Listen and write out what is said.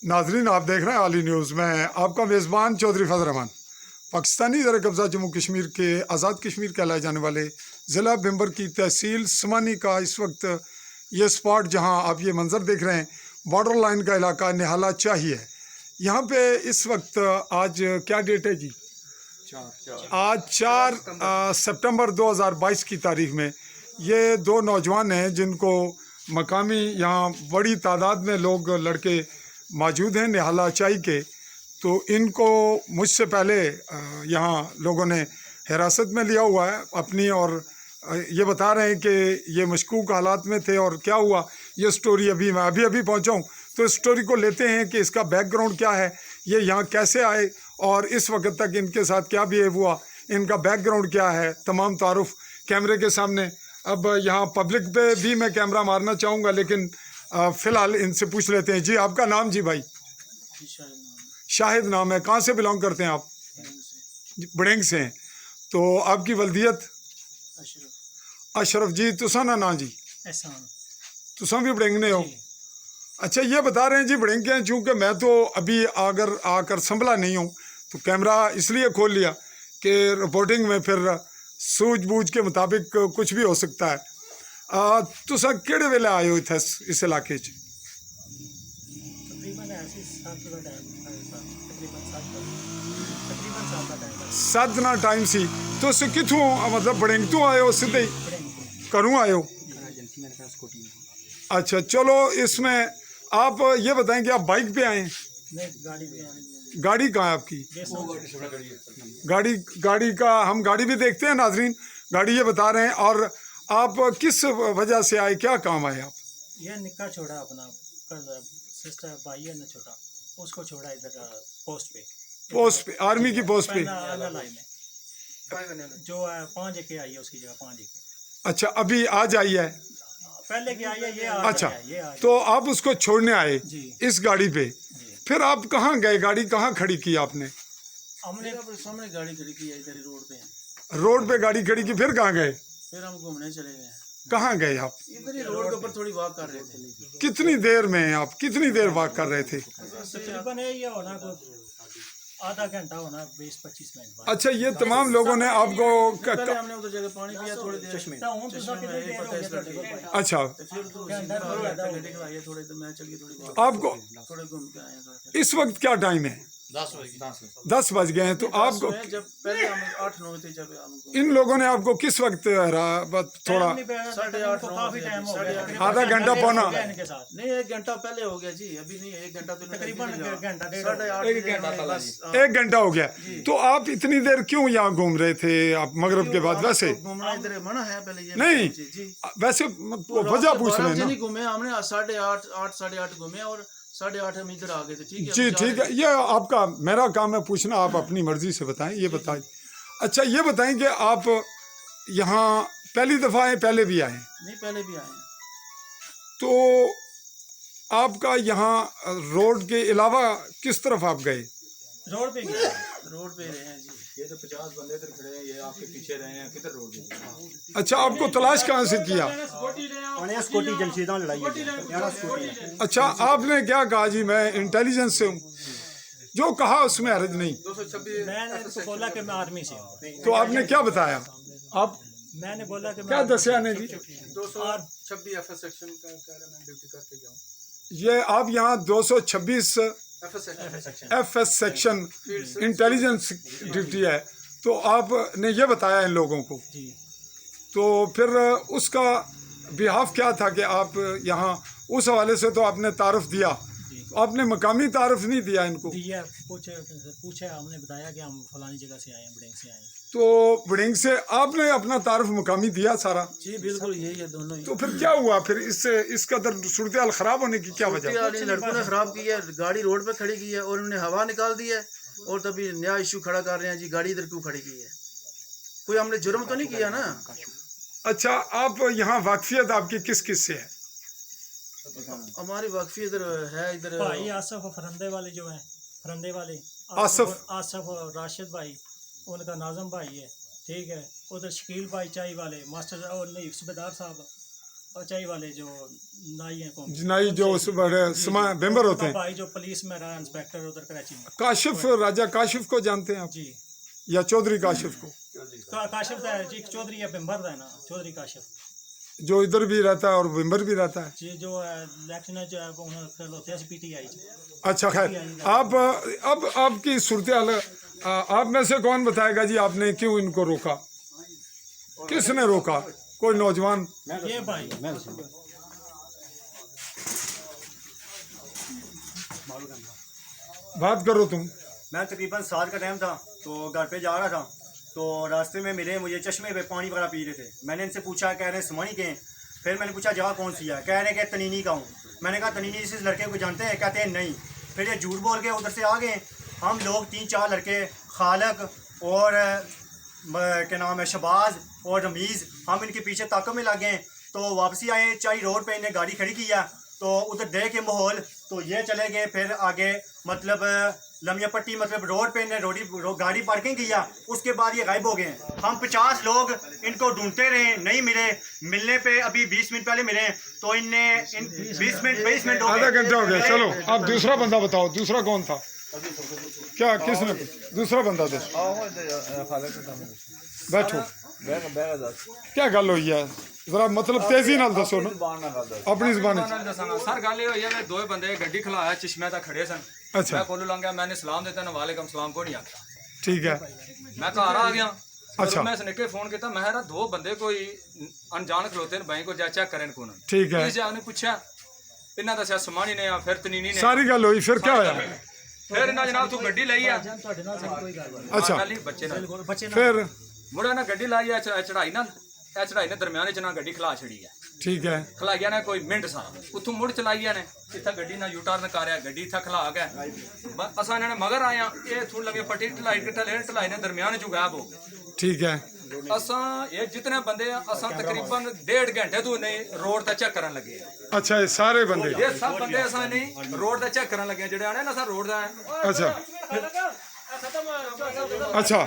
नाजरीन, आप देख रहे हैं आली न्यूज़ में आपका मेज़बान चौधरी फजल रहमान। पाकिस्तानी ज़र कब्ज़ा जम्मू कश्मीर के आज़ाद कश्मीर कहलाए जाने वाले ज़िला बिम्बर की तहसील समानी का इस वक्त ये स्पॉट जहां आप ये मंज़र देख रहे हैं, बॉर्डर लाइन का इलाका निहाला चाही है। यहाँ पे इस वक्त आज क्या डेट है जी? आज 4 सितंबर 2022 की तारीख में ये दो नौजवान हैं जिनको मकामी यहाँ बड़ी तादाद में लोग लड़के मौजूद हैं निहाला चाई के। तो इनको मुझसे पहले यहाँ लोगों ने हिरासत में लिया हुआ है अपनी, और ये बता रहे हैं कि ये मशकूक हालात में थे और क्या हुआ ये स्टोरी मैं अभी पहुँचा हूँ। तो इस स्टोरी को लेते हैं कि इसका बैकग्राउंड क्या है, ये यहाँ कैसे आए और इस वक्त तक इनके साथ क्या बिहेव हुआ, इनका बैकग्राउंड क्या है, तमाम तारुफ कैमरे के सामने। अब यहाँ पब्लिक पे भी मैं कैमरा मारना चाहूँगा, लेकिन फ़िलहाल इनसे पूछ लेते हैं। जी, आपका नाम? जी भाई, शाहिद नाम है। कहाँ से बिलोंग करते हैं आप? बड़ेंग से हैं। तो आपकी वल्दियत? अशरफ जी। तुसा ना जी? तुसा भी बड़ेंग ने हो? अच्छा, ये बता रहे हैं जी बड़ेंग के हैं। चूँकि मैं तो अभी आकर संभला नहीं हूँ तो कैमरा इसलिए खोल लिया कि रिपोर्टिंग में फिर सूझबूझ के मुताबिक कुछ भी हो सकता है। तुसा केड़े वेले आए हो इस इलाके च? सात दिन टाइम सी। तुस किथों मतलब बड़ेंग तो आए हो? सीधे करूँ आए हो? अच्छा, चलो इसमें आप ये बताएं कि आप बाइक पे आए हैं? गाड़ी कहाँ है आपकी? गाड़ी का हम गाड़ी भी देखते हैं नाजरीन। गाड़ी ये बता रहे हैं। और आप किस वजह से आए, क्या काम आए आप? ये निक्का छोड़ा अपना सिस्टर भाई है ना छोटा, उसको छोड़ा इधर पोस्ट पे आर्मी की पोस्ट पे जो 5 एकड़ आई है उसकी जगह 5 एकड़। अच्छा, अभी आज आई है? पहले की आई है ये। अच्छा, तो आप उसको छोड़ने आए इस गाड़ी पे? फिर आप कहाँ गए? गाड़ी कहाँ खड़ी की आपने? हमने सामने गाड़ी खड़ी की है इधर रोड पे। रोड पे गाड़ी खड़ी की, फिर कहाँ गए? फिर हम घूमने चले गए। कहाँ गए आप? इधर ही रोड के ऊपर थोड़ी वॉक कर रहे थे। कितनी देर में आप कितनी देर वॉक कर रहे थे? तकरीबन ये होना आधा घंटा होना, 20-25 मिनट बाद। अच्छा, ये तमाम लोगों ने आपको पहले हमने उधर जगह पानी पिया थोड़ी देर चश्मे में। अच्छा, आपको थोड़े घूम के आए। इस वक्त क्या टाइम है? 10 बज गए हैं। तो आपको जब पहले हम 8-9 थे जब हम इन लोगों ने आपको किस वक्त थोड़ा 8:30 आधा घंटा पौना? नहीं, 1 घंटा पहले हो गया जी। अभी नहीं, 1 घंटा तो तकरीबन 1 घंटा हो गया। तो आप इतनी देर क्यों यहाँ घूम रहे थे आप मगरिब के बाद? वैसे घूमना इधर मना है पहले ये नहीं, वैसे वजह पूछ रहे हैं ना। घूमे हमने 8:30 8:30 घूमे और 8:30 हम इधर आ गए थे। ठीक है जी, ठीक है। ये आपका मेरा काम है पूछना, आप अपनी मर्जी से बताएं। ये बताएं। अच्छा, ये बताएं कि आप यहाँ पहली दफ़ा आए, पहले भी आए? नहीं, पहले भी आए हैं। तो आपका यहाँ रोड के अलावा किस तरफ आप गए? रोड पे रहे हैं जी। ये तो 50 बंदे इधर खड़े हैं, ये आपके पीछे रहे हैं, किधर रोड पे? अच्छा, आपको तलाश कहाँ से किया? अच्छा, आपने क्या कहा जी? मैं इंटेलिजेंस से हूँ। जो कहा उसमें हर्ज नहीं। मैंने तो बोला कि मैं आर्मी से हूँ। तो आपने क्या बताया? आप मैंने बोला कि क्या दसिया ने जी? 226 एफएस सेक्शन का कह रहा मैं ड्यूटी करके जाऊं। ये आप यहाँ 226 एफएस सेक्शन इंटेलिजेंस ड्यूटी है। तो आपने ये बताया इन लोगों को? तो फिर उसका बिहाफ क्या था कि आप यहाँ उस हवाले से तो आपने तारुफ दिया, तो आपने मकामी तारुफ नहीं दिया इनको? दिया, पूछे हमने बताया कि हम फलानी जगह से आए हैं, बड़ेंग से आए हैं। तो बड़ेंग से आपने अपना तारुफ मकामी दिया सारा? जी बिल्कुल, यही है दोनों ही। तो फिर क्या हुआ? फिर इससे इस कदर सूरत हाल खराब होने की क्या वजह? लड़कों ने खराब की है, गाड़ी रोड पे खड़ी की है और उन्होंने हवा निकाल दी है और तभी नया इशू खड़ा कर रहे हैं जी, गाड़ी इधर क्यों खड़ी की है? कोई हमने जुर्म तो नहीं किया ना। अच्छा, आप यहाँ वाकफियत आपकी किस किस से है? हमारी वाकफी इधर है, इधर भाई आसफ फरंदे वाले जो है, फरंदे वाले आसफ राशिद भाई, उनका नाजम भाई है। ठीक है, उधर शकील भाई चाई वाले मास्टर और नहीं सूबेदार साहब, अचाई वाले जो नाई हैं कौन जिनाई जो उस बड़े मेंबर होते हैं, भाई जो पुलिस में रहा इंस्पेक्टर उधर कराची में। काशिफ, राजा काशिफ को जानते हैं आप जी या चौधरी काशिफ को? काशिफ है जी, चौधरी या बिम्बर है ना, चौधरी काशिफ जो इधर भी रहता है और मेंबर भी रहता है। जी, जो इलेक्शन जो है वो होते हैं PTI। अच्छा खैर, आप अब आपकी सूरत हाल आप में से कौन बताएगा जी आपने क्यों इनको रोका? किसने रोका? कोई नौजवान? ये भाई बात करो तुम। मैं तकरीबन 7 का टाइम था तो घर पे जा रहा था, तो रास्ते में मिले मुझे, चश्मे पे पानी वगैरह पी रहे थे। मैंने इनसे पूछा, कह रहे हैं समानी के हैं। फिर मैंने पूछा जगह कौन सी है, कह रहे हैं कि तनीनी का हूँ। मैंने कहा तनीनी इस लड़के को जानते हैं? कहते हैं नहीं। फिर ये झूठ बोल के उधर से आ गए। हम लोग 3-4 लड़के, खालक और क्या नाम है, शबाज और रमीज़, हम इनके पीछे ताकत में लग गए। तो वापसी आए, चाई रोड पे इन्हें गाड़ी खड़ी किया, तो उधर देख के माहौल तो ये चले गए। फिर आगे मतलब लमिया पट्टी मतलब रोड पे इन्हें गाड़ी पार्किंग किया, उसके बाद ये गायब हो गए। हम 50 लोग इनको ढूंढते रहे, नहीं मिले। मिलने पे अभी 20 मिनट पहले मिले, तो इनने 20 मिनट हो आधा गए। घंटा हो गया। चलो आप दूसरा बंदा बताओ, दूसरा कौन था? क्या किसने? दूसरा बंदा दे, बैठो। क्या गल हुई है जरा मतलब तेजी नाल दसो ना अपनी जुबान। सर गल ये हुई है, दो बंदे गड्डी खलाया चिश्मे तक खड़े सन। अच्छा मैं कोलू लंघ गया, मैंने सलाम दिता ना, वालेकुम सलाम को नहीं आता। ठीक है। मैं घर आ गया। अच्छा। मैं सनिके फोन किया, मैं ना 2 बंदे कोई अनजान खलोते हैं बैंक को जा चेक करें कौन। ठीक है। उन्हें पूछा, इन्हें दसिया समानी ने या फिर तनीनी ने। सारी गल हुई, फिर क्या होया? फिर इन्हें जनाब तू गड्डी लाई है। अच्छा बच्चे ने फिर मुड़ा ना गड्डी लाई है, चढ़ाई ना दरम्यान च ना गड्डी खला छड़ी है। ठीक है। खलाइया ने कोई मिनट सा उतों मुड़ चलाइया ने, इतना गड्डी ना यू टर्न कर गड्डी इतना खला गया। असा इन्होंने मगर आया, ये थोड़ी लगे पट्टी ढलाई ने दरम्यान च गायब हो गए। ठीक है। असा ये जितने बंदे असा तकरीबन 1.5 घंटे तो नहीं रोड ते चेक करन लगे। अच्छा, ये सारे बंदे? ये सब बंदे असा नहीं रोड ते चेक करन लगे, जेड़े आने ना असा रोड दा। अच्छा अच्छा।